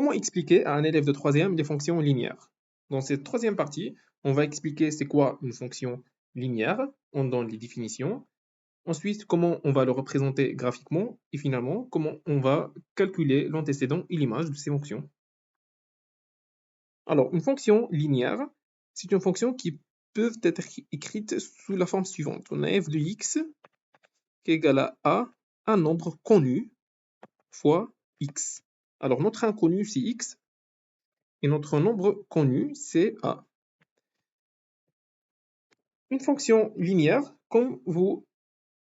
Comment expliquer à un élève de 3e les fonctions linéaires? Dans cette troisième partie, on va expliquer c'est quoi une fonction linéaire, on donne les définitions, ensuite comment on va le représenter graphiquement, et finalement comment on va calculer l'antécédent et l'image de ces fonctions. Alors, une fonction linéaire, c'est une fonction qui peut être écrite sous la forme suivante. On a f de x qui est égal à un nombre connu fois x. Alors, notre inconnu, c'est x, et notre nombre connu, c'est a. Une fonction linéaire, comme vous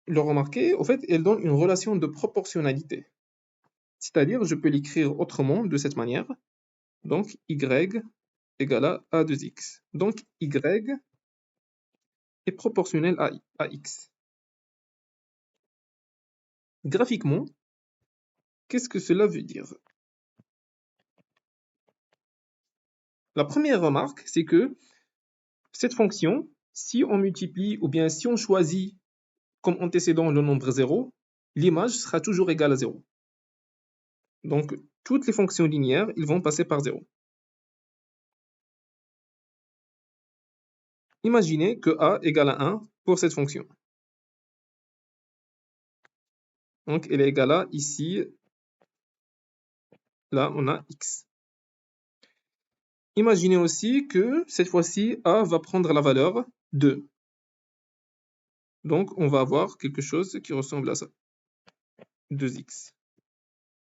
le remarquez, en fait, elle donne une relation de proportionnalité. C'est-à-dire, je peux l'écrire autrement, de cette manière. Donc, y égale à a de x. Donc, y est proportionnel à x. Graphiquement, qu'est-ce que cela veut dire? La première remarque, c'est que cette fonction, si on multiplie ou bien si on choisit comme antécédent le nombre 0, l'image sera toujours égale à 0. Donc, toutes les fonctions linéaires, ils vont passer par 0. Imaginez que a égale à 1 pour cette fonction. Donc, elle est égale à, ici, là, on a x. Imaginez aussi que, cette fois-ci, a va prendre la valeur 2. Donc, on va avoir quelque chose qui ressemble à ça. 2x.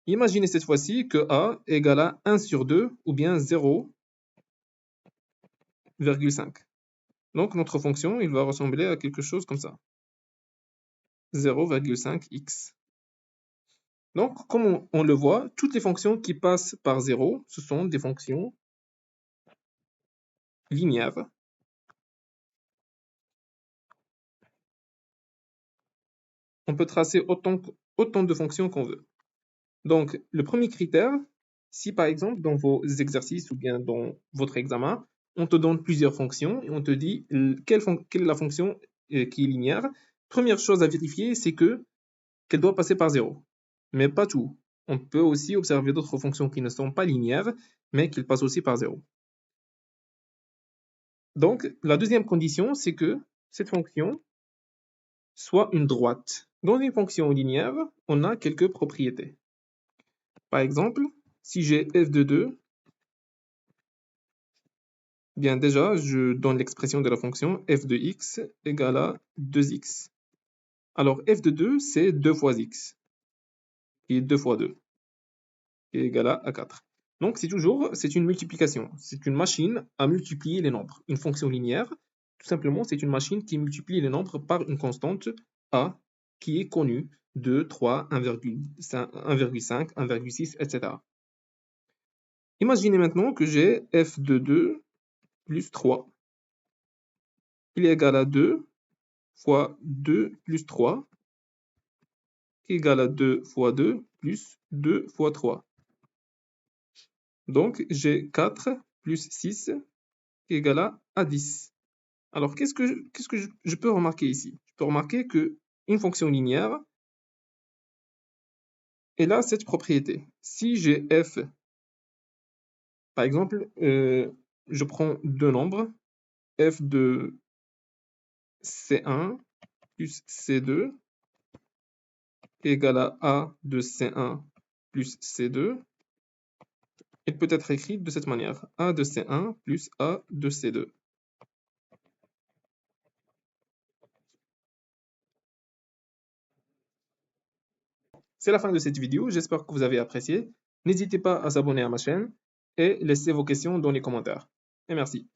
Imaginez cette fois-ci que a égale à 1 sur 2 ou bien 0,5. Donc notre fonction, il va ressembler à quelque chose comme ça. 0,5x. Donc comme on le voit, toutes les fonctions qui passent par 0, ce sont des fonctions linéaires. On peut tracer autant de fonctions qu'on veut. Donc le premier critère, si par exemple dans vos exercices ou bien dans votre examen, on te donne plusieurs fonctions et on te dit quelle est la fonction qui est linéaire, première chose à vérifier, c'est qu'elle doit passer par 0. Mais pas tout. On peut aussi observer d'autres fonctions qui ne sont pas linéaires, mais qui passent aussi par 0. Donc, la deuxième condition, c'est que cette fonction soit une droite. Dans une fonction linéaire, on a quelques propriétés. Par exemple, si j'ai f de 2, bien déjà, je donne l'expression de la fonction f de x égale à 2x. Alors, f de 2, c'est 2 fois x, qui est 2 fois 2, qui est égal à 4. Donc, c'est une multiplication. C'est une machine à multiplier les nombres. Une fonction linéaire, tout simplement, c'est une machine qui multiplie les nombres par une constante a qui est connue, 2, 3, 1,5, 1,6, etc. Imaginez maintenant que j'ai f de 2 plus 3. Il est égal à 2 fois 2 plus 3, qui est égal à 2 fois 2 plus 2 fois 3. Donc, j'ai 4 plus 6 qui est égal à 10. Alors, qu'est-ce que je peux remarquer ici? Je peux remarquer qu'une fonction linéaire, elle a cette propriété. Si j'ai f, par exemple, je prends deux nombres, f de C1 plus C2 est égal à A de C1 plus C2. Elle peut être écrite de cette manière. A de C1 plus A de C2. C'est la fin de cette vidéo, j'espère que vous avez apprécié. N'hésitez pas à s'abonner à ma chaîne et laissez vos questions dans les commentaires. Et merci.